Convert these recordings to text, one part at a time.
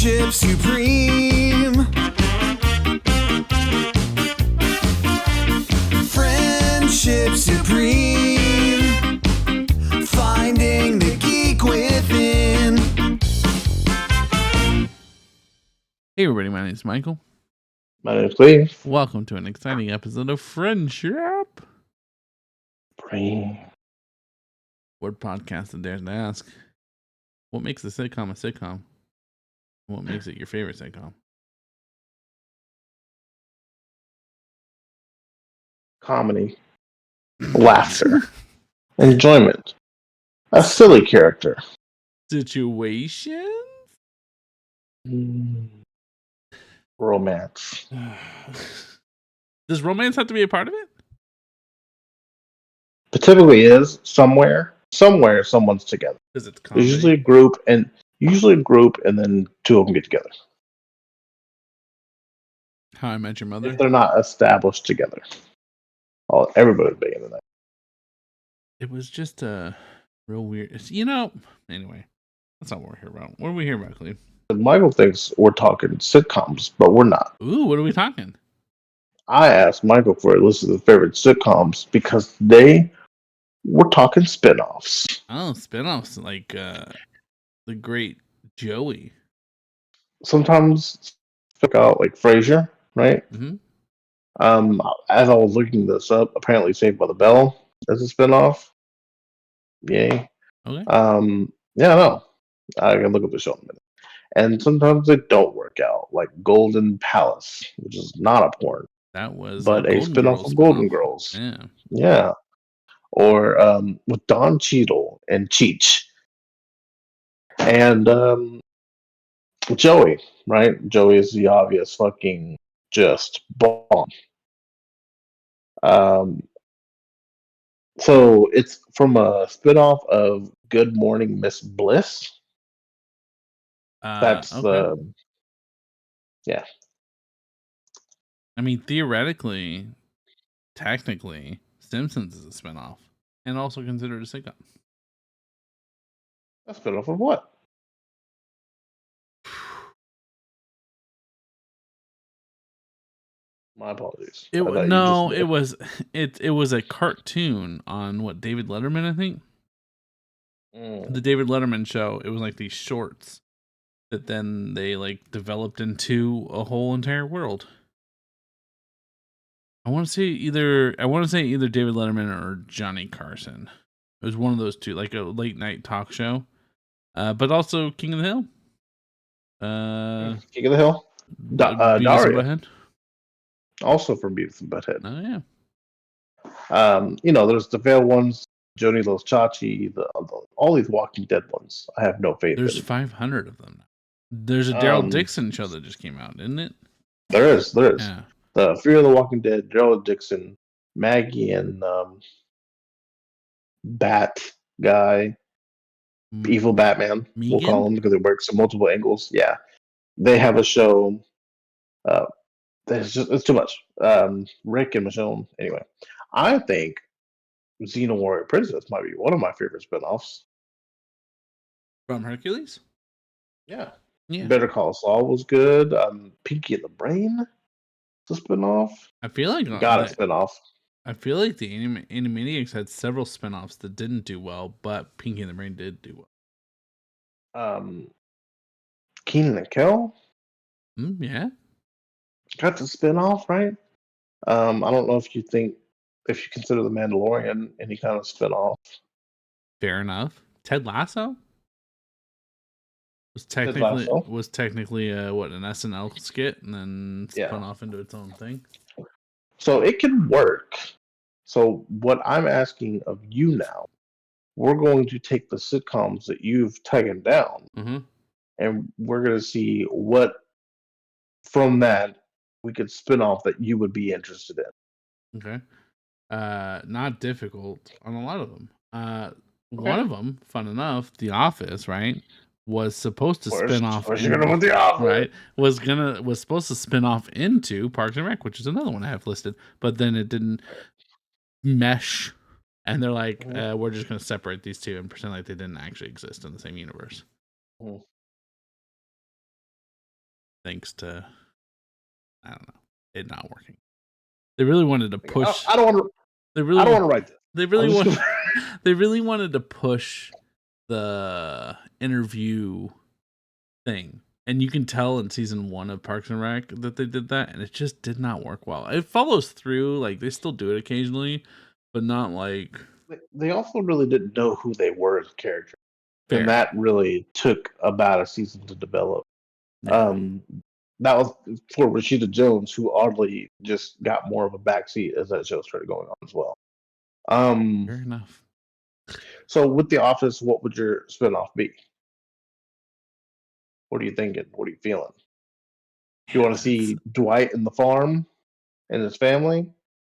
Friendship supreme. Friendship supreme. Finding the geek within. Hey everybody, my name is Michael. My name's Lee. Welcome to an exciting episode of Friendship. What podcast that dares to ask? What makes a sitcom a sitcom? What makes it your favorite sitcom? Comedy, laughter, enjoyment, a silly character. Situation? Romance. Does romance have to be a part of it? It typically is somewhere someone's together. Because it's There's comedy. usually a group and then two of them get together. How I Met Your Mother? If they're not established together. Everybody's big into that. It was just a real weird. Anyway, that's not what we're here about. What are we here about, Cleve? Michael thinks we're talking sitcoms, but we're not. Ooh, what are we talking? I asked Michael for a list of his favorite sitcoms because we're talking spin-offs. Oh, spinoffs like the great Joey. Sometimes stick out like Frasier, right? Mm-hmm. As I was looking this up, apparently Saved by the Bell is a spinoff. Yay. Okay. Yeah, no. I can look up the show in a minute. And sometimes they don't work out, like Golden Palace, which is not a porn, That was but a Golden spinoff Girls of Golden spinoff. Girls. Yeah. Yeah. Or with Don Cheadle and Cheech. And Joey, right? Joey is the obvious fucking just bomb. So it's from a spinoff of Good Morning Miss Bliss. That's okay. Yeah. I mean, theoretically, technically, Simpsons is a spinoff and also considered a sitcom. A spinoff of what? My apologies. It was a cartoon on what, David Letterman, I think. The David Letterman show. It was like these shorts that then they like developed into a whole entire world. I want to say either David Letterman or Johnny Carson. It was one of those two, like a late night talk show. But also King of the Hill. King of the Hill. Beavis and Daria. Butthead. Also from Beavis and Butthead. Oh yeah. There's the veiled ones, Joni Los Chachi, all these Walking Dead ones. I have no faith There's in. 500 of them. There's a Daryl Dixon show that just came out, isn't it? There is. Yeah. The Fear of the Walking Dead, Daryl Dixon, Maggie, and Bat guy, Evil Batman. Megan? We'll call him because it works in multiple angles. Yeah, they have a show. It's too much. Rick and Michonne. Anyway, I think Xena Warrior Princess might be one of my favorite spinoffs. From Hercules? Yeah. Yeah. Better Call Saul was good. Pinky and the Brain, the spinoff. I feel like got a spinoff. I feel like the Animaniacs had several spinoffs that didn't do well, but Pinky and the Brain did do well. Keenan and Kel. Yeah. Got the spinoff, right? I don't know if you consider The Mandalorian any kind of spinoff. Fair enough. Ted Lasso was technically an SNL skit and then spun off into its own thing. So it can work. So what I'm asking of you now, we're going to take the sitcoms that you've taken down, and we're going to see what from that we could spin off that you would be interested in. Okay. Not difficult on a lot of them. One of them, fun enough, The Office, right, was supposed to spin off. The Office, right? Was supposed to spin off into Parks and Rec, which is another one I have listed, but then it didn't mesh, and they're like, we're just going to separate these two and pretend like they didn't actually exist in the same universe. thanks to, I don't know, it not working. They really wanted to push. I don't want to write this. They really wanted to push the interview thing, and you can tell in season 1 of Parks and Rec that they did that, and it just did not work well. It follows through, like they still do it occasionally, but not like. They also really didn't know who they were as characters, and Fair. that really took about a season to develop. Yeah. That was for Rashida Jones, who oddly just got more of a backseat as that show started going on as well. Fair enough. So with The Office, what would your spinoff be? What are you thinking? What are you feeling? Do you want to see Dwight in the farm and his family?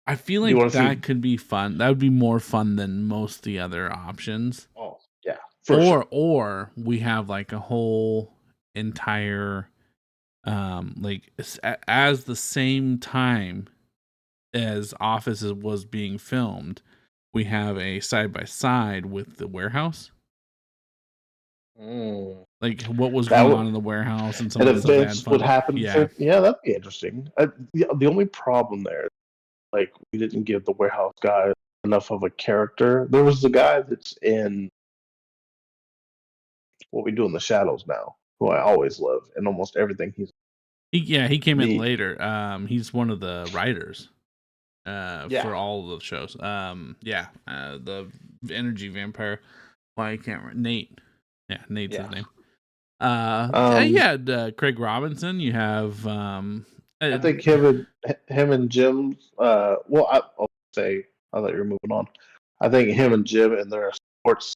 I feel like that could be fun. That would be more fun than most of the other options. Oh, yeah. Or we have like a whole entire like as the same time as Office was being filmed, we have a side by side with the warehouse. Like what was going on in the warehouse and some of the events would happen. Yeah, that'd be interesting. The only problem there, like we didn't give the warehouse guy enough of a character. There was the guy that's in What We Do in the Shadows now, who I always love, and almost everything he came in later. He's one of the writers for all of the shows. The energy vampire. Why I can't remember. Nate. Yeah, Nate's his name. Craig Robinson. You have. I think him and Jim. I'll say. I thought you were moving on. I think him and Jim and their sports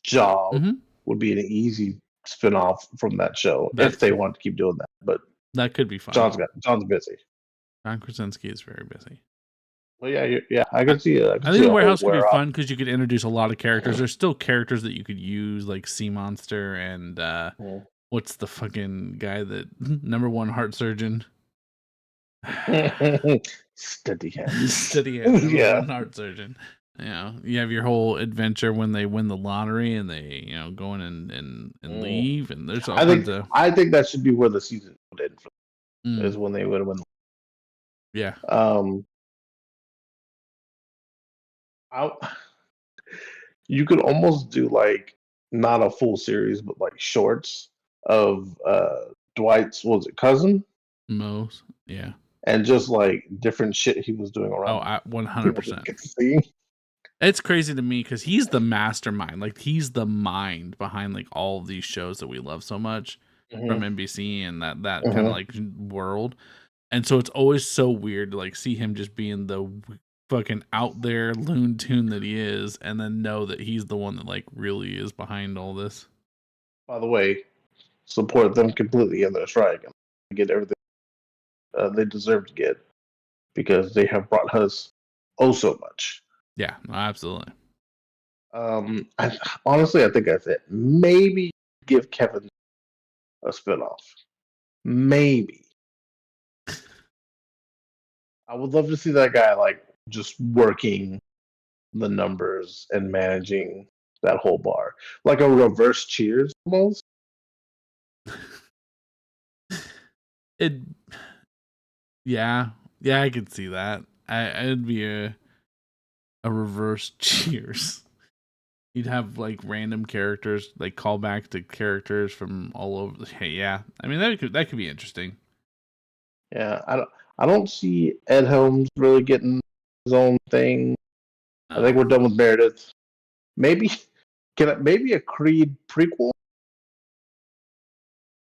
job would be an easy spin-off from that show if they want to keep doing that. But that could be fun. John's busy. John Krasinski is very busy. Well, yeah, I can see it. I think the warehouse could be fun because you could introduce a lot of characters. There's still characters that you could use, like Sea Monster and what's the fucking guy that #1 heart surgeon? Steady hand. #1 heart surgeon. You know, you have your whole adventure when they win the lottery and they, go in and leave, and there's all kinds of. I think that should be where the season would end. Is when they would win. Yeah. You could almost do like not a full series, but like shorts of Dwight's cousin? Mo's, yeah. And just like different shit he was doing around. Oh, 100%. It's crazy to me because he's the mastermind. Like he's the mind behind like all of these shows that we love so much from NBC and that kind of like world. And so it's always so weird to like see him just being the fucking out there loon tune that he is, and then know that he's the one that like really is behind all this. By the way, support them completely in their strike and get everything they deserve to get, because they have brought us so much. Yeah, absolutely. Honestly, I think that's it. Maybe give Kevin a spinoff. Maybe. I would love to see that guy like just working the numbers and managing that whole bar, like a reverse Cheers almost. I could see that. It'd be a reverse Cheers. You'd have like random characters, like call back to characters from all over. Hey, yeah, I mean that could be interesting. Yeah, I don't see Ed Helms really getting his own thing. I think we're done with Meredith. Maybe a Creed prequel.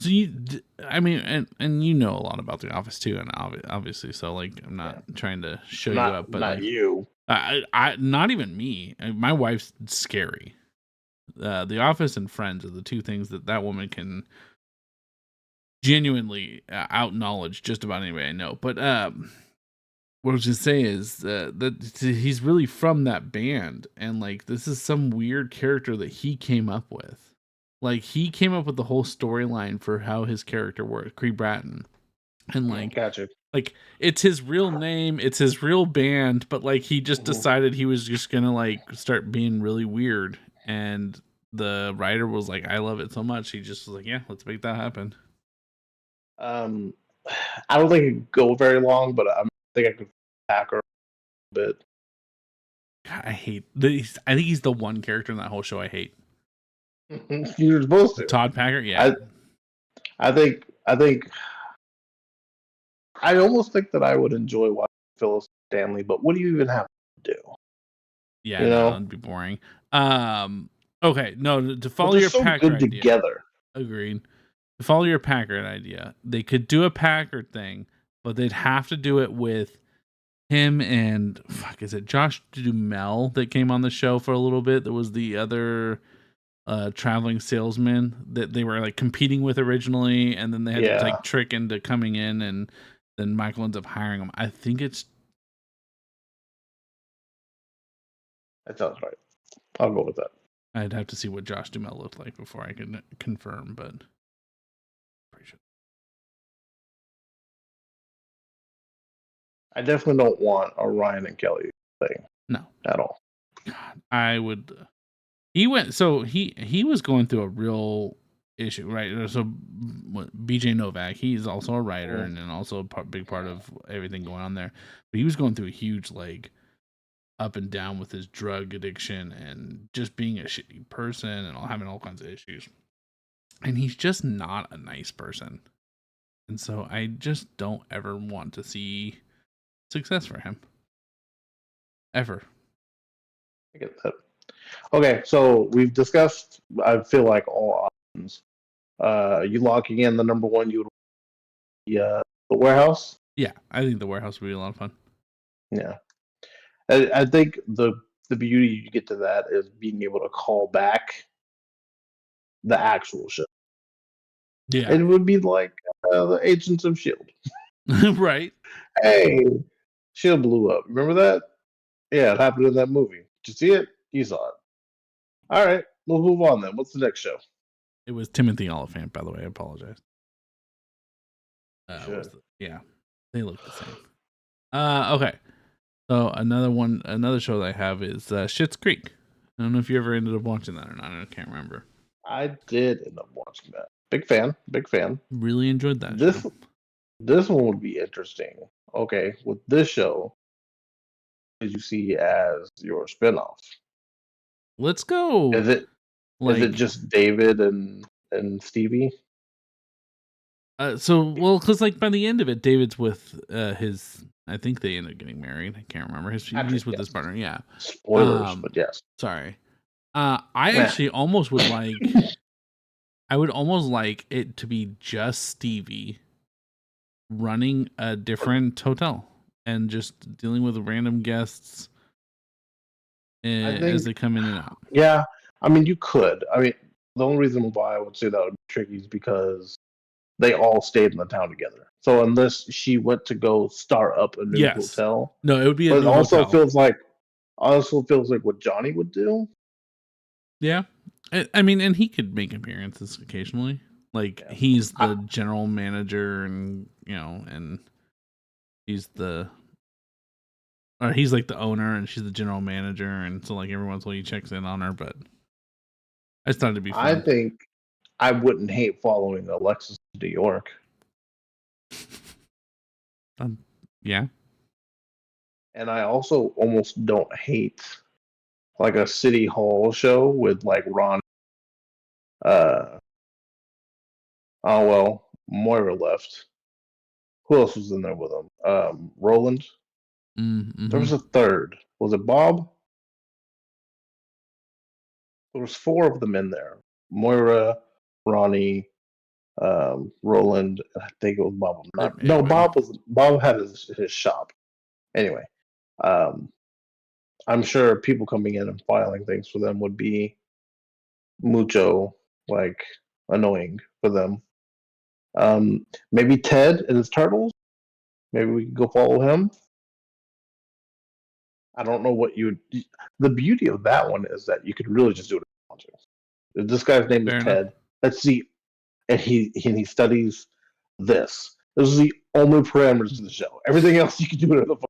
So and you know a lot about The Office too, and obviously, so like I'm not trying to show you up, but not like, you. I not even me. My wife's scary. The Office and Friends are the two things that woman can genuinely out knowledge just about anybody I know. But what I was gonna say is that he's really from that band, and like this is some weird character that he came up with. Like he came up with the whole storyline for how his character worked, Creed Bratton, and like, gotcha. Like it's his real name, it's his real band, but like he just decided he was just gonna like start being really weird, and the writer was like, I love it so much, he just was like, yeah, let's make that happen. I don't think it could go very long, but I think I could hack her a bit. God, I hate this. I think he's the one character in that whole show I hate. You're supposed to. Todd Packer, yeah. I think I almost think that I would enjoy watching Phyllis Stanley, but what do you even have to do? Yeah, it'd be boring. Okay, no, to follow your so Packer good idea. Together. Agreed. To follow your Packard idea, they could do a Packard thing, but they'd have to do it with him and is it Josh Duhamel that came on the show for a little bit? That was the other traveling salesman that they were like competing with originally, and then they had to like trick into coming in, and then Michael ends up hiring him. I think it's that sounds right. I'll go with that. I'd have to see what Josh Duhamel looked like before I can confirm, but pretty sure. I definitely don't want a Ryan and Kelly thing. No, at all. God, I would. He was going through a real issue, right? So BJ Novak, he's also a writer and then also a big part of everything going on there. But he was going through a huge like up and down with his drug addiction and just being a shitty person and having all kinds of issues. And he's just not a nice person. And so I just don't ever want to see success for him. Ever. I get that. Okay, so we've discussed, I feel like, all options. You locking in the number one, you would the Warehouse? Yeah, I think the Warehouse would be a lot of fun. Yeah. I think the beauty you get to that is being able to call back the actual show. Yeah. It would be like the Agents of S.H.I.E.L.D. Right. Hey, S.H.I.E.L.D. blew up. Remember that? Yeah, it happened in that movie. Did you see it? You saw it. All right, we'll move on then. What's the next show? It was Timothy Oliphant, by the way. I apologize. Yeah, they look the same. Okay. So another show that I have is Schitt's Creek. I don't know if you ever ended up watching that or not. I can't remember. I did end up watching that. Big fan. Really enjoyed that show. This one would be interesting. Okay, with this show, what did you see as your spinoff? Let's go. Is it just David and Stevie? Because like by the end of it, David's with his. I think they end up getting married. I can't remember. He's with his partner. Yeah. Spoilers, but yes. Sorry. I actually almost would like. I would almost like it to be just Stevie running a different hotel and just dealing with random guests as they come in and out. Yeah, I mean, you could. I mean, the only reason why I would say that would be tricky is because they all stayed in the town together. So unless she went to go start up a new hotel, no, it would be. But it also feels like what Johnny would do. Yeah, I mean, and he could make appearances occasionally. Like he's the general manager, and and he's like the owner, and she's the general manager, and so like every once in a while he checks in on her. But I just thought it'd be fun. I think I wouldn't hate following Alexis to New York. Yeah. And I also almost don't hate like a city hall show with like Ron. Moira left. Who else was in there with him? Roland. Mm-hmm. There was a third. Was it Bob? There was 4 of them in there. Moira, Ronnie, Roland. I think it was Bob. Bob had his shop. Anyway, I'm sure people coming in and filing things for them would be mucho like annoying for them. Maybe Ted and his turtles. Maybe we could go follow him. I don't know what you. The beauty of that one is that you could really just do it. If this guy's name is Ted, let's see, and he studies this. This is the only parameters to the show. Everything else you can do it on the phone.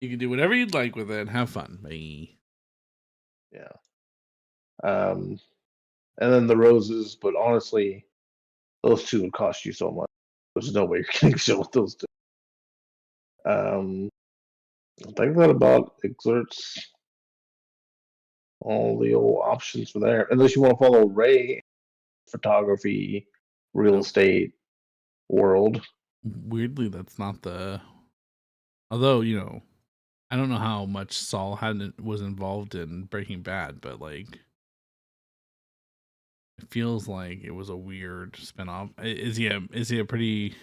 You can do whatever you'd like with it and have fun. Bye. Yeah. and then the roses. But honestly, those two would cost you so much. There's no way you're getting a show with those two. I think that about exerts all the old options for there. Unless you want to follow Ray, photography, real estate world. Weirdly, that's not the. Although, I don't know how much Saul was involved in Breaking Bad, but like, it feels like it was a weird spinoff. Is he a pretty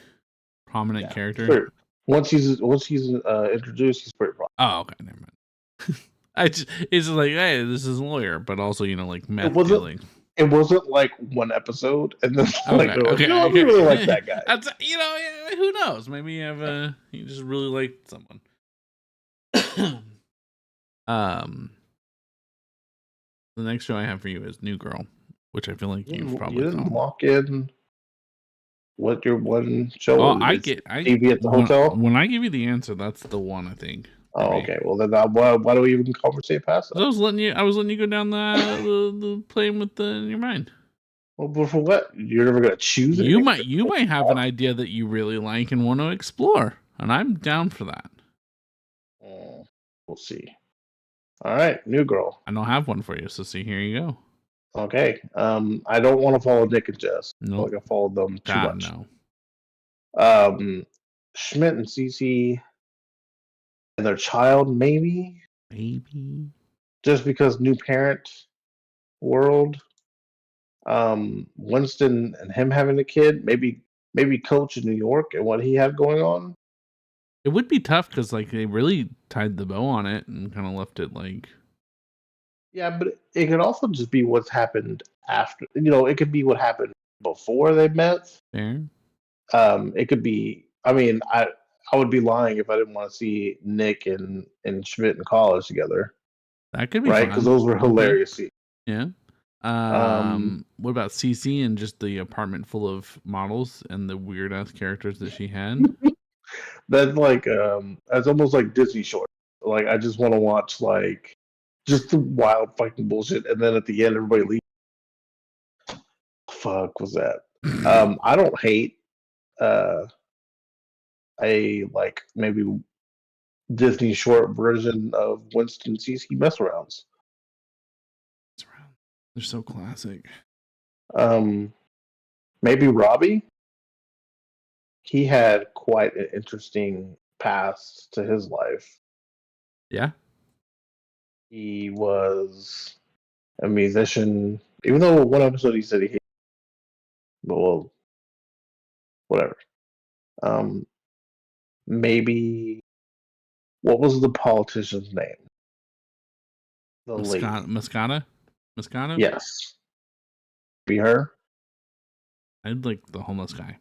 prominent character? Sure. Once he's introduced, he's pretty prominent. Oh, okay, never mind. It's just like, hey, this is a lawyer, but also, like meth dealing. It wasn't like one episode, and then okay. I really like that guy. Who knows? Maybe you just really liked someone. The next show I have for you is New Girl, which I feel like you've probably didn't lock in what your one show. Oh, I TV at the hotel. When I give you the answer, that's the one I think. Oh, okay. Well, then why do we even conversate past that? I was letting you go down the playing with in your mind. Well, but for what? You're never gonna choose it. You might have an idea that you really like and want to explore, and I'm down for that. We'll see. All right, New Girl. I don't have one for you, so see, here you go. Okay. I don't want to follow Nick and Jess. Nope. Like I followed them too much. No. Schmidt and Cece and their child, maybe. Just because new parent world. Winston and him having a kid, maybe Coach in New York and what he had going on. It would be tough because like they really tied the bow on it and kind of left it like. Yeah, but it could also just be what's happened after. It could be what happened before they met. Fair. It could be. I mean, I would be lying if I didn't want to see Nick and Schmidt in college together. That could be right, because those were hilarious. Yeah. What about Cece and just the apartment full of models and the weird ass characters that she had? That's like that's almost like Disney short. Like I just want to watch like just the wild fucking bullshit, and then at the end everybody leaves. Fuck was that? I don't hate a like maybe Disney short version of Winston CC mess arounds. They're so classic. Maybe Robbie. He had quite an interesting past to his life. Yeah. He was a musician, even though one episode he said he hated. But well, whatever. Maybe what was the politician's name? The lady. Moscato? Yes. Be her? I'd like the homeless guy.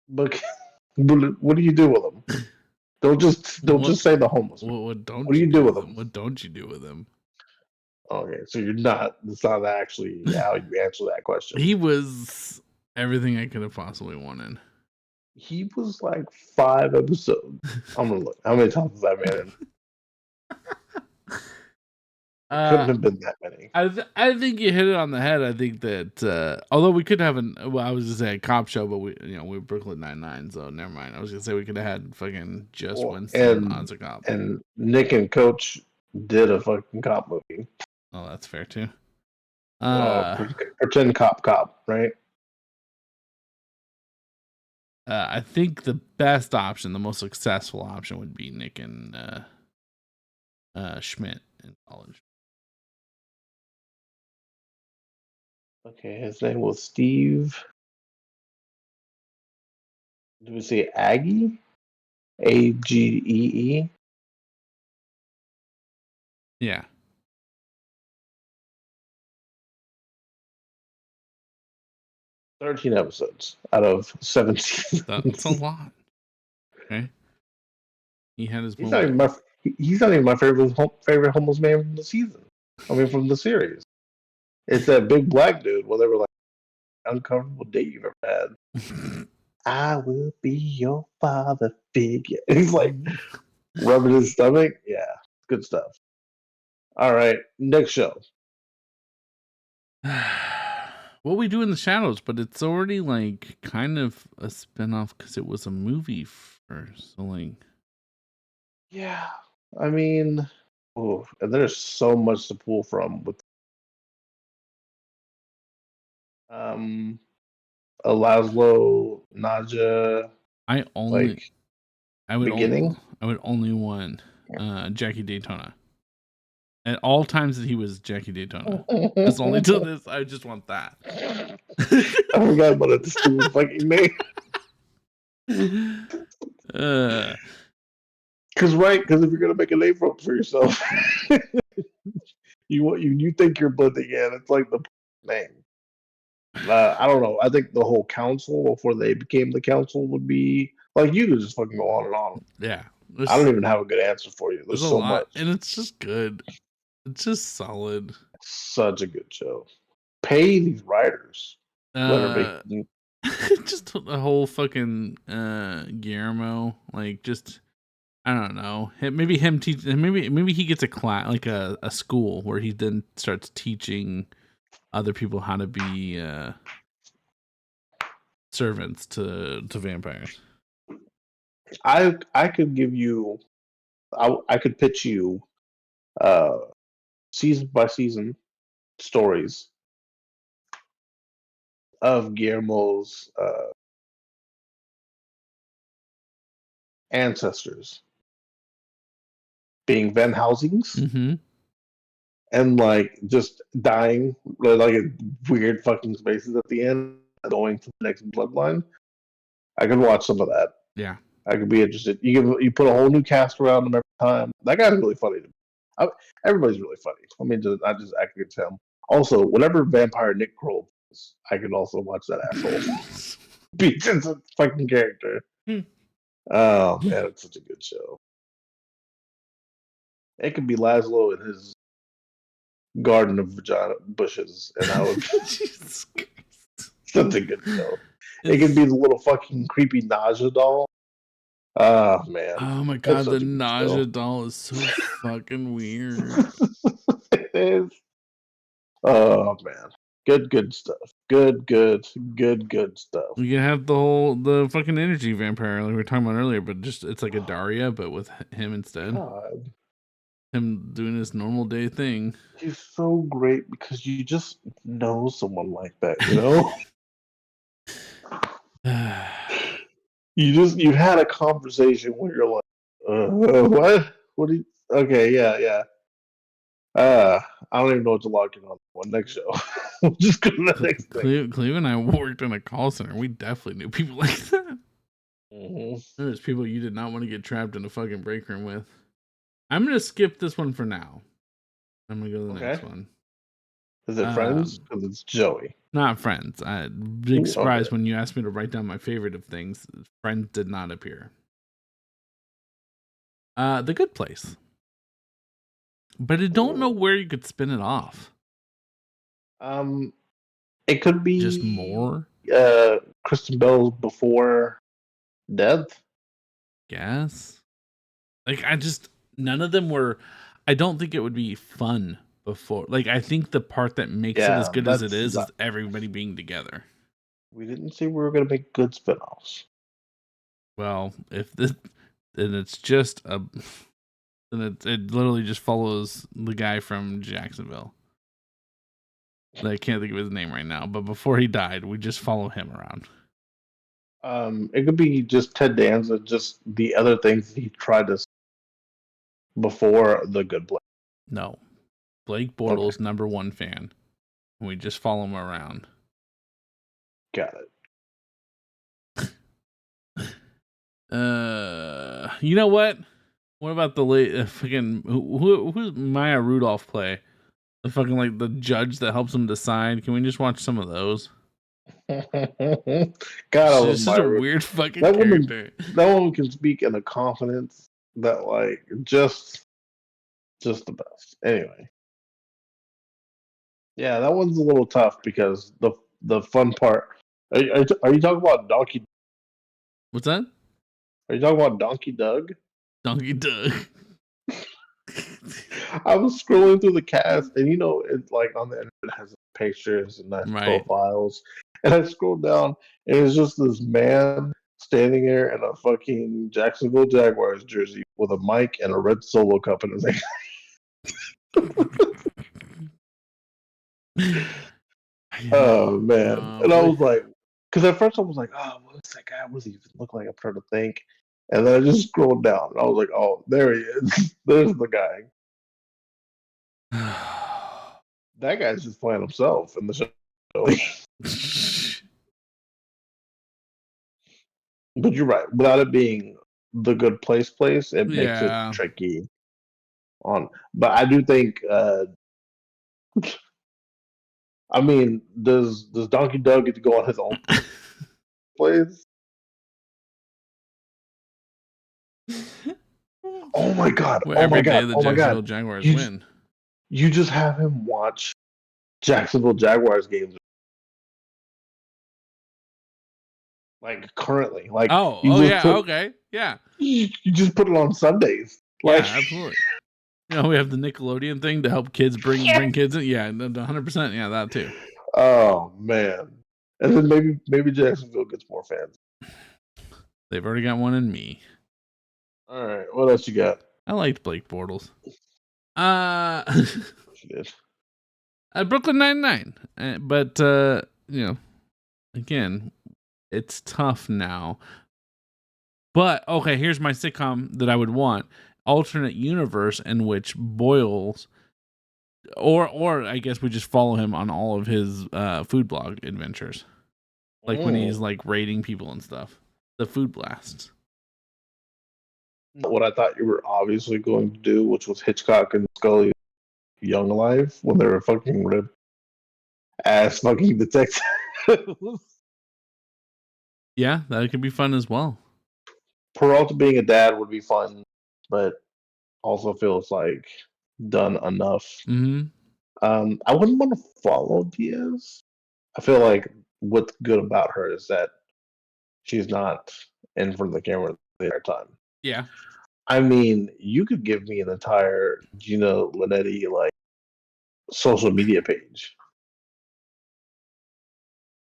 But what do you do with them? Don't just say the homeless. What do you do with them? What don't you do with them? Okay, so it's not actually how you answer that question. He was everything I could have possibly wanted. He was like 5 episodes. I'm gonna look. How many times was that man in? Couldn't have been that many. I think you hit it on the head. I think that although we could have I was gonna say a cop show, but we're Brooklyn Nine-Nine, so never mind. I was gonna say we could have had fucking just Winston as a cop. And Nick and Coach did a fucking cop movie. Oh, that's fair too. Pretend cop, right? I think the best option, the most successful option, would be Nick and Schmidt in college. Okay, his name was Steve. Do we say Aggie? Agee? Yeah. "13 episodes out of 7 seasons. That's a lot. Okay. He had his. He's not even my favorite homeless man from the season. I mean, from the series. It's that big black dude. Well, they were like, uncomfortable date you've ever had. I will be your father figure. He's like rubbing his stomach. Yeah, good stuff. All right, next show. What We Do in the Shadows, but it's already like kind of a spinoff because it was a movie first. So like, yeah, I mean, oh, and there's so much to pull from with a Laszlo Naja I would beginning. only want Jackie Daytona. At all times that he was Jackie Daytona. It's only till this. I just want that. I forgot about that stupid fucking name. Because if you're gonna make a name for yourself, you think you're blending in. It's like the name. I don't know. I think the whole council before they became the council would be like you could just fucking go on and on. Yeah, I don't even have a good answer for you. There's so much, and it's just good. It's just solid. Such a good show. Pay these writers. Just the whole fucking Guillermo, like just I don't know. Maybe him teach. Maybe he gets a class like a school where he then starts teaching other people how to be servants to vampires. I could give you. I could pitch you season by season stories of Guillermo's ancestors being Van Helsing's and like just dying like in weird fucking spaces at the end, going to the next bloodline. I could watch some of that. Yeah, I could be interested. You put a whole new cast around him every time. That guy's really funny to me. Everybody's really funny. I mean, not just acting against him. Also, whatever vampire Nick Kroll is, I could also watch that asshole be just a fucking character. Oh man, it's such a good show. It could be Laszlo in his garden of vagina bushes, and I would. Jesus Christ. Such a good show. It could be the little fucking creepy Naja doll. Oh man. Oh my god, the Naja doll is so fucking weird. It is. Oh man. Good stuff. Good stuff. We can have the fucking energy vampire like we were talking about earlier, but just it's like a Daria, but with him instead. God. Him doing his normal day thing. He's so great because you just know someone like that, you know? you had a conversation where you're like, what? What do you okay, yeah. I don't even know what to log in on one next show. We'll just go to the next thing. Cleve and I worked in a call center. We definitely knew people like that. There's people you did not want to get trapped in a fucking break room with. I'm gonna skip this one for now. I'm gonna go to the next one. Is it Friends? Because it's Joey. Not Friends. Big surprise when you asked me to write down my favorite of things. Friends did not appear. The Good Place. But I don't know where you could spin it off. It could be just more. Kristen Bell's before death. Guess. Like none of them were. I don't think it would be fun before. Like I think the part that makes it as good as it is everybody being together. We didn't say we were going to make good spinoffs. Well, then it's just a. And it literally just follows the guy from Jacksonville. I can't think of his name right now, but before he died, we just follow him around. It could be just Ted Danza, just the other things he tried to before The Good Place. No. Blake Bortles, #1 fan. And we just follow him around. Got it. You know what? What about the late fucking who's Maya Rudolph play? The fucking like the judge that helps him decide. Can we just watch some of those? God, she's such a weird fucking character. That woman can speak in a confidence that like just the best. Anyway, yeah, that one's a little tough because the fun part. Are you talking about Donkey? What's that? Are you talking about Donkey Doug? Donkey Doug. I was scrolling through the cast, and it's like on the internet it has pictures and nice profiles, and I scrolled down, and it's just this man standing there in a fucking Jacksonville Jaguars jersey with a mic and a red Solo cup in his hand. Oh man! And I was like, because at first I was like, oh, what's that guy? What does he even look like? I'm trying to think, and then I just scrolled down, and I was like, oh, there he is. There's the guy. That guy's just playing himself in the show. But you're right. Without it being the good place, it makes it tricky. But I do think. I mean, does Donkey Doug get to go on his own place? Oh my god! Well, oh my god! Day the oh my Jacksonville god! Jaguars win. You just have him watch Jacksonville Jaguars games, like currently. Like okay, yeah. You just put it on Sundays. Like, yeah, absolutely. We have the Nickelodeon thing to help kids bring kids in. Yeah, 100%. Yeah, that too. Oh man, and then maybe Jacksonville gets more fans. They've already got one in me. All right, what else you got? I liked Blake Bortles. She did. Brooklyn Nine-Nine, but again, it's tough now. But okay, here's my sitcom that I would want: alternate universe in which Boyles, or I guess we just follow him on all of his food blog adventures, like when he's like raiding people and stuff. The food blasts. What I thought you were obviously going to do, which was Hitchcock and Scully Young Alive when they were fucking rip ass fucking detectives. Yeah, that could be fun as well. Peralta being a dad would be fun, but also feels like done enough. Mm-hmm. I wouldn't want to follow Diaz. I feel like what's good about her is that she's not in front of the camera the entire time. Yeah. I mean, you could give me an entire Gina Linetti like social media page,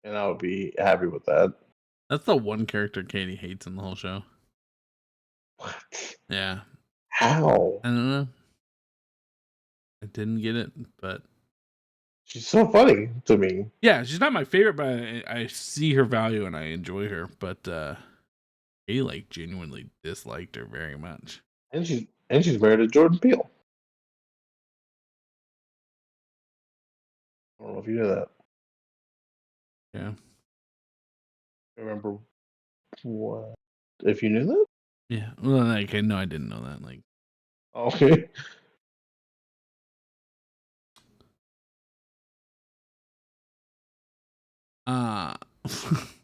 and I would be happy with that. That's the one character Katie hates in the whole show. What? Yeah. How? I don't know. I didn't get it, but she's so funny to me. Yeah, she's not my favorite, but I see her value and I enjoy her. But he like genuinely disliked her very much. And she's married to Jordan Peele. I don't know if you knew that. Yeah. I remember what? If you knew that? Yeah. Well, like, no, I didn't know that. Like, okay.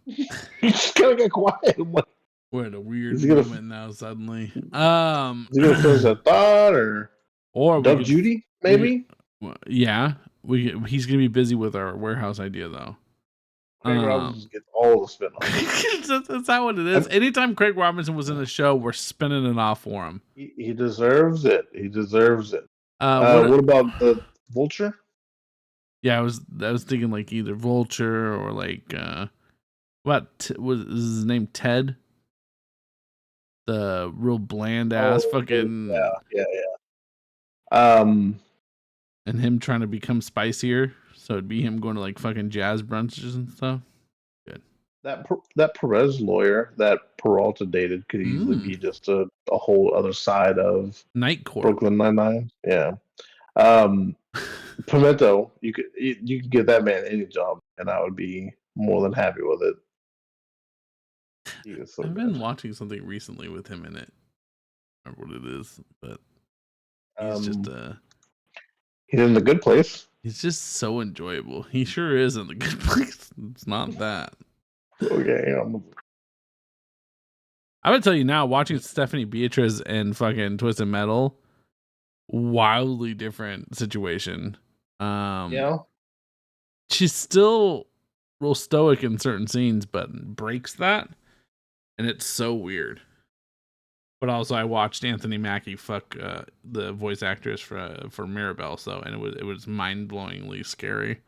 You just kind of get quiet. We're at a weird moment now. Suddenly, is he gonna finish that thought or Doug Judy? Maybe. Yeah, he's gonna be busy with our warehouse idea though. Craig Robinson gets all the spin off. That's not what it is. Anytime Craig Robinson was in a show, we're spinning it off for him. He deserves it. He deserves it. What about the Vulture? Yeah, I was thinking like either Vulture or like what was his name? Ted, the real bland ass fucking yeah. And him trying to become spicier, so it'd be him going to like fucking jazz brunches and stuff. Good. That Perez lawyer that Peralta dated could easily be just a whole other side of Night Court. Brooklyn Nine-Nine. Yeah. Pimento, you could give that man any job, and I would be more than happy with it. I've been watching something recently with him in it. I don't remember what it is, but he's just he's in the Good Place. He's just so enjoyable. He sure is in the Good Place. It's not that. Okay. I would tell you now, watching Stephanie Beatriz and fucking Twisted Metal, wildly different situation. Yeah. She's still real stoic in certain scenes, but breaks that. And it's so weird. But also, I watched Anthony Mackie fuck the voice actress for Mirabelle, and it was mind blowingly scary.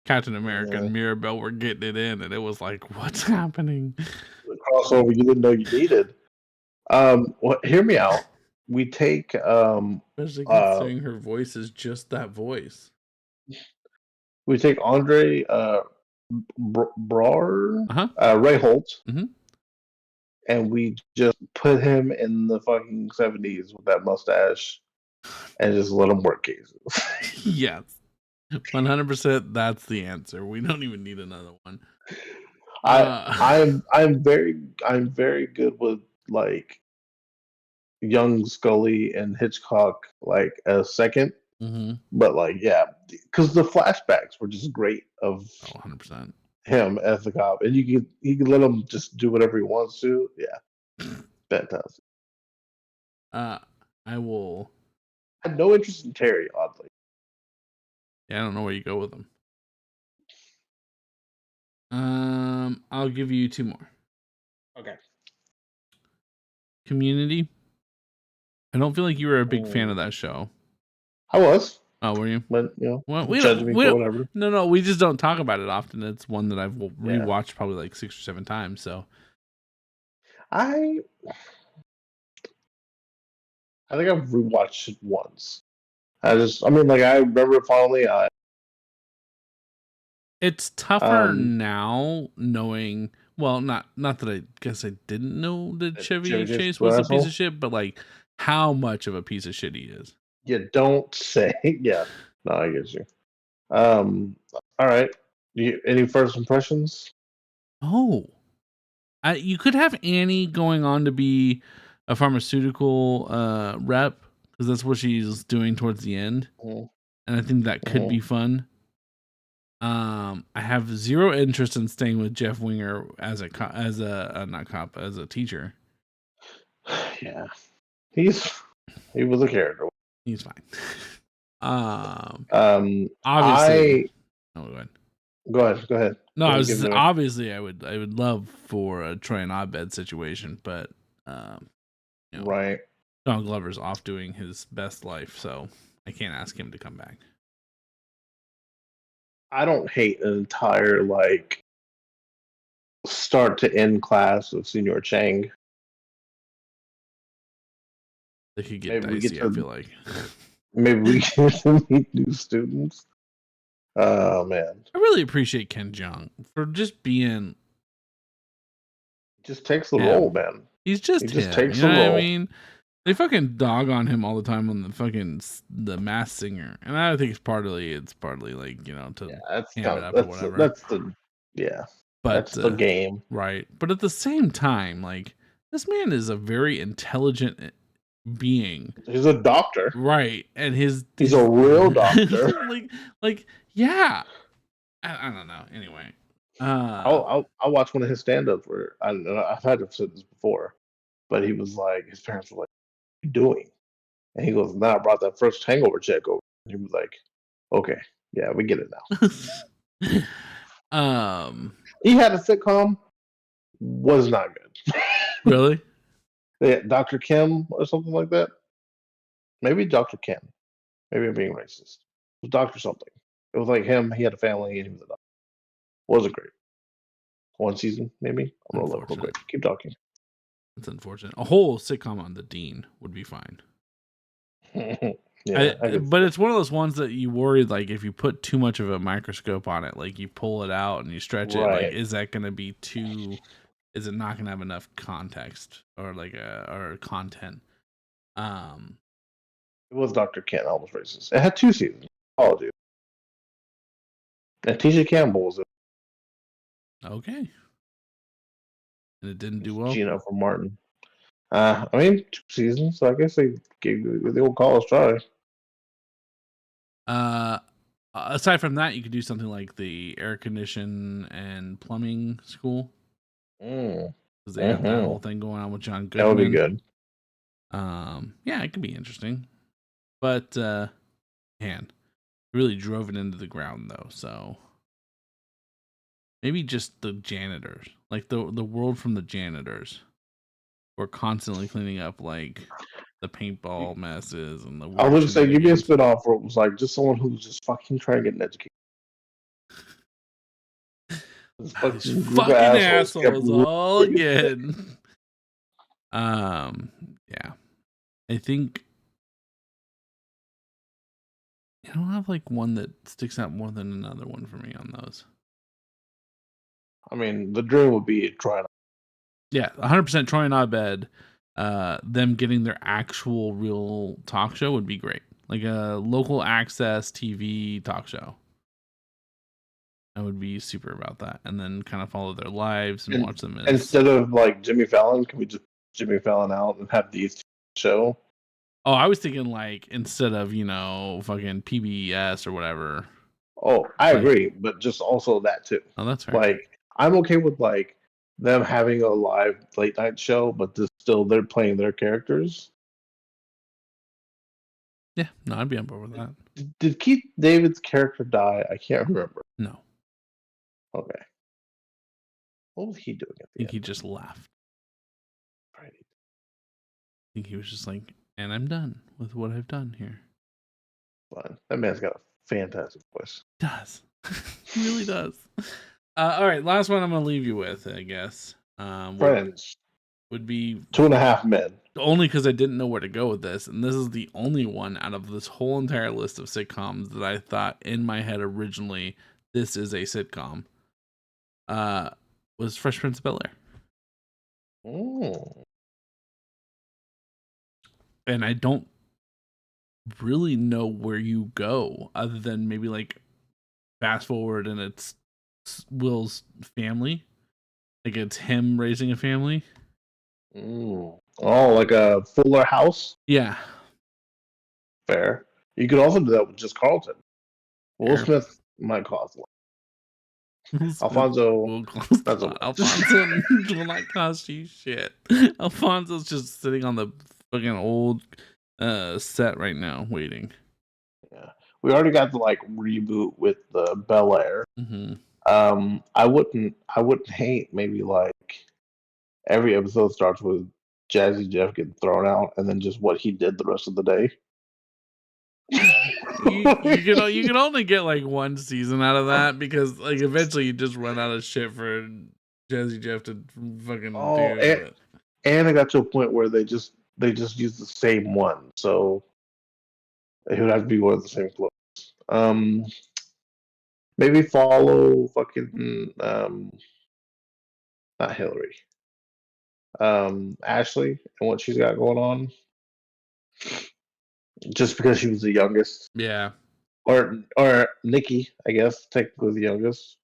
Captain America and Mirabelle were getting it in, and it was like, what's happening? The crossover you didn't know you needed. Well, hear me out. We take especially considering her voice is just that voice. We take Andre Braugher, Ray Holt, and we just put him in the fucking 70s with that mustache and just let him work cases. Yes. 100%. That's the answer. We don't even need another one. I'm very good with like young Scully and Hitchcock like a second, but like because the flashbacks were just great of 100% him as the cop, and you can let him just do whatever he wants to. Yeah, fantastic. I will. I had no interest in Terry, oddly. Yeah, I don't know where you go with him. I'll give you two more. Okay. Community. I don't feel like you were a big fan of that show. I was. Oh, were you? But we judge me for whatever. No, we just don't talk about it often. It's one that I've rewatched probably like 6 or 7 times. So I think I've rewatched it once. I remember it fondly. It's tougher now knowing. Well, not that I guess I didn't know that Chevy Chase was a piece of shit, but like how much of a piece of shit he is. You don't say. Yeah, no, I get you. All right. Any first impressions? Oh, you could have Annie going on to be a pharmaceutical rep because that's what she's doing towards the end, and I think that could be fun. I have zero interest in staying with Jeff Winger as a teacher. Yeah, he was a character. He's fine. Obviously. Go ahead. No, obviously I would love for a Troy and Abed situation, but right. Don Glover's off doing his best life, so I can't ask him to come back. I don't hate an entire like start to end class of Senior Chang. They could get dicey, I feel like. Maybe we get to meet new students. Oh man. I really appreciate Ken Jeong for just being just takes the role, man. He just takes the role. I mean, they fucking dog on him all the time on the Masked Singer, and I think it's partly like to ham it up or whatever. But that's the game, right? But at the same time, like this man is a very intelligent being. He's a doctor, right? And he's a real doctor. like yeah. I don't know. Anyway, I'll watch one of his stand-ups where I've had to said this before, but he was like, his parents were like, "What are you doing?" And he goes, "Nah, I brought that first hangover check over." And he was like, "Okay, yeah, we get it now." He had a sitcom, was not good. Really? Yeah, Dr. Kim or something like that. Maybe Dr. Kim. Maybe I'm being racist. It was Dr. something. It was like him. He had a family and he was a doctor. Wasn't great. One season, maybe. I'm gonna look real quick. Keep talking. That's unfortunate. A whole sitcom on the Dean would be fine. But it's one of those ones that you worry, like if you put too much of a microscope on it, like you pull it out and you stretch it, like is that going to be too? Is it not going to have enough context or or content? It was Dr. Kent, almost racist. It had 2 seasons. Apologies. And Tisha Campbell was it. Okay. And it didn't do well. Gina from Martin. I mean, 2 seasons, so I guess they gave the old college try. Aside from that, you could do something like the air condition and plumbing school. Because they have that whole thing going on with John Goodman. That would be good. Yeah, it could be interesting. But man, really drove it into the ground though. So maybe just the janitors, like the world from the janitors. or constantly cleaning up like the paintball messes and the I weird would shit say in the give me a games. spinoff where it was like just someone who's just fucking trying to get an education. This These fucking group of fucking kept assholes all again. Yeah. I think I don't have like one that sticks out more than another one for me on those. I mean, the dream would be trying. Yeah, 100% Troy and Abed. Them getting their actual real talk show would be great, like a local access TV talk show. I would be super about that, and then kind of follow their lives and watch them as instead of like Jimmy Fallon. Can we just Jimmy Fallon out and have these show? Oh, I was thinking like instead of fucking PBS or whatever. Oh, I agree, but just also that too. Oh, that's fair. Like I'm okay with like them having a live late night show, but still they're playing their characters. Yeah, no, I'd be on board with that. Did Keith David's character die? I can't remember. No. Okay. What was he doing at the I think end? he just left. Right. I think he was just like, and I'm done with what I've done here. Fine. That man's got a fantastic voice. He does. He really does. All right, last one I'm gonna leave you with, I guess. Friends would be 2.5 Men. Only because I didn't know where to go with this, and this is the only one out of this whole entire list of sitcoms that I thought in my head originally this is a sitcom. Was Fresh Prince of Bel-Air. Mm. And I don't really know where you go other than maybe like fast forward and it's Will's family. Like it's him raising a family. Mm. Oh, like a Fuller House? Yeah. Fair. You could also do that with just Carlton. Will Fair. Smith might cost less. Alfonso will not cost you shit. Alfonso's just sitting on the fucking old set right now waiting. Yeah. We already got the like reboot with the Bel Air. Mm-hmm. I wouldn't hate maybe like every episode starts with Jazzy Jeff getting thrown out and then just what he did the rest of the day. you can only get like one season out of that because like eventually you just run out of shit for Jazzy Jeff to fucking do it. And it got to a point where they just use the same one, so it would have to be one of the same clothes. Maybe follow fucking not Hillary. Ashley and what she's got going on. Just because she was the youngest. Yeah. Or Nikki, I guess, technically the youngest.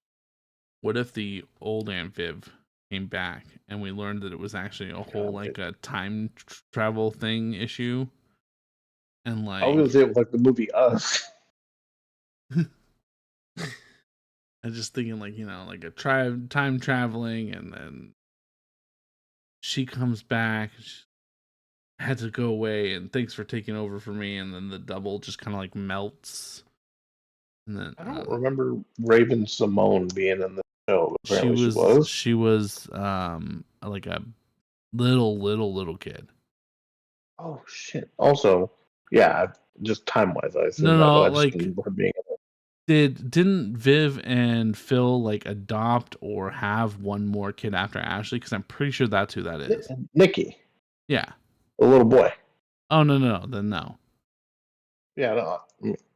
What if the old Aunt Viv came back and we learned that it was actually a whole like a time travel thing issue? And like I was gonna say it was like the movie Us. I'm just thinking like, like a time traveling and then she comes back, she had to go away and thanks for taking over for me, and then the double just kind of like melts. And then I don't remember Raven Simone being in the show. She was like a little kid. Oh shit. Also, yeah, just time wise I assume No, I like just remember her being in it. Didn't Viv and Phil like adopt or have one more kid after Ashley? Because I'm pretty sure that's who that is. Nikki. Yeah. The little boy. Oh no, then no. Yeah, no.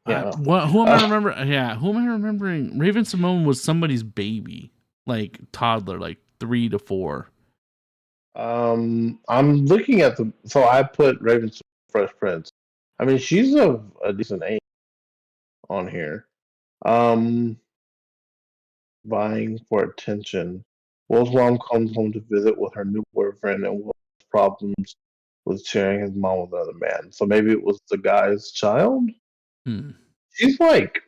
Yeah. Who am I remembering? Yeah, who am I remembering? Raven Simone was somebody's baby, like toddler, like 3 to 4. I'm looking at so I put Raven Fresh Prince. I mean, she's of a decent age on here. Vying for attention. Will's mom comes home to visit with her new boyfriend and Will's problems with sharing his mom with another man. So maybe it was the guy's child? She's like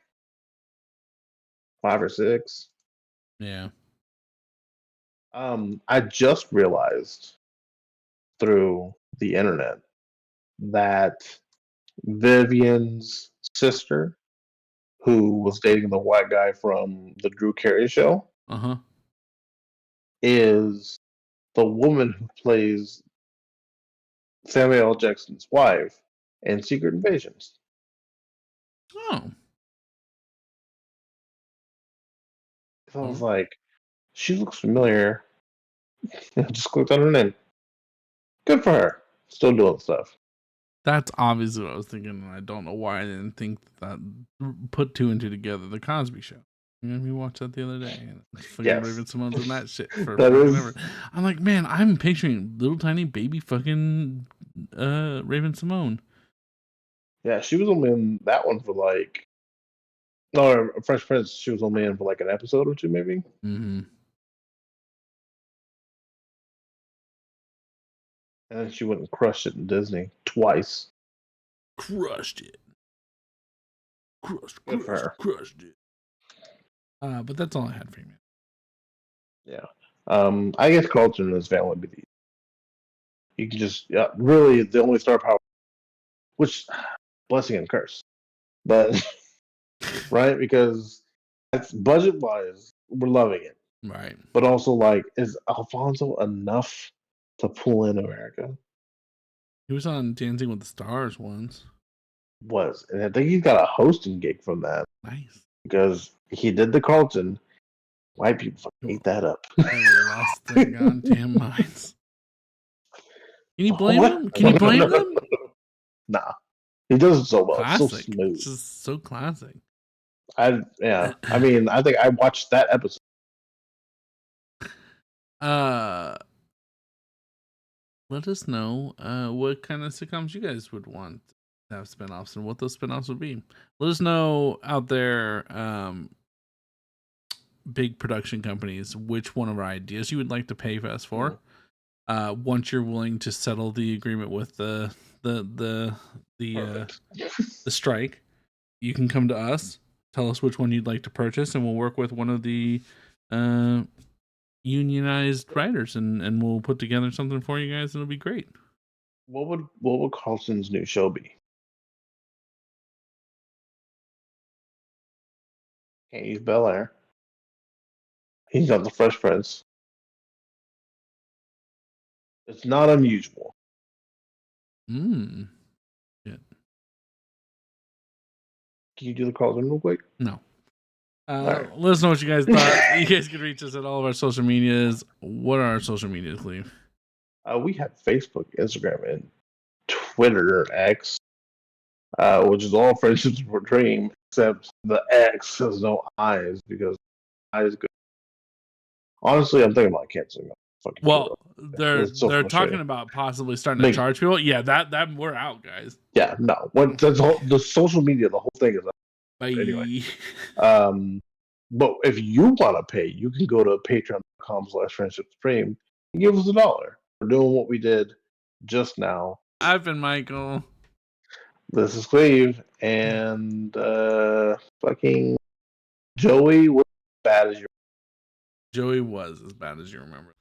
5 or 6. Yeah. I just realized through the internet that Vivian's sister, who was dating the white guy from the Drew Carey show, is the woman who plays Samuel L. Jackson's wife in Secret Invasions. Oh. So I was like, she looks familiar. Just clicked on her name. Good for her. Still doing stuff. That's obviously what I was thinking, and I don't know why I didn't think that. Put two and two together. The Cosby Show. We watched that the other day. And fucking Raven Simone's in that shit for ever. I'm like, man, I'm picturing little tiny baby fucking Raven Simone. Yeah, she was only in that one for like. No, Fresh Prince. She was only in for like an episode or two, maybe. Mm-hmm. And then she went and crushed it in Disney twice. Crushed it. Crushed it. But that's all I had for you, man. Yeah. I guess Carlton and his family would be the. You can just really the only star power, which blessing and curse, but right, because that's budget wise, we're loving it, right? But also, like, is Alfonso enough to pull in America? He was on Dancing with the Stars once. And I think he's got a hosting gig from that. Nice, because he did the Carlton. White people fucking ate that up. They lost their goddamn minds. Can you blame them? Can you blame them? Nah, he does it so well. Classic. It's so smooth. It's just so classic. I mean, I think I watched that episode. Let us know what kind of sitcoms you guys would want to have spinoffs and what those spinoffs would be. Let us know out there, big production companies, which one of our ideas you would like to pay us for. Once you're willing to settle the agreement with the strike, you can come to us, tell us which one you'd like to purchase, and we'll work with one of the unionized writers, and we'll put together something for you guys. It'll be great. What would Carlson's new show be? Can't use Bel Air. He's not the Fresh Prince. It's not unusual. Yeah. Can you do the Carlson real quick? No. Right. Let us know what you guys thought. You guys can reach us at all of our social medias. What are our social medias, Cleve? We have Facebook, Instagram, and Twitter, X, which is all Friendships for Dream, except the X has no eyes because eyes go. Honestly, I'm thinking about canceling. Well, they're talking about possibly starting to charge people. Yeah, that we're out, guys. Yeah, no. What the social media, the whole thing is up. Bye. Anyway. But if you want to pay, you can go to patreon.com/friendshipstream and give us $1. We're doing what we did just now. I've been Michael. This is Cleve, and fucking Joey was as bad as you. Joey was as bad as you remember.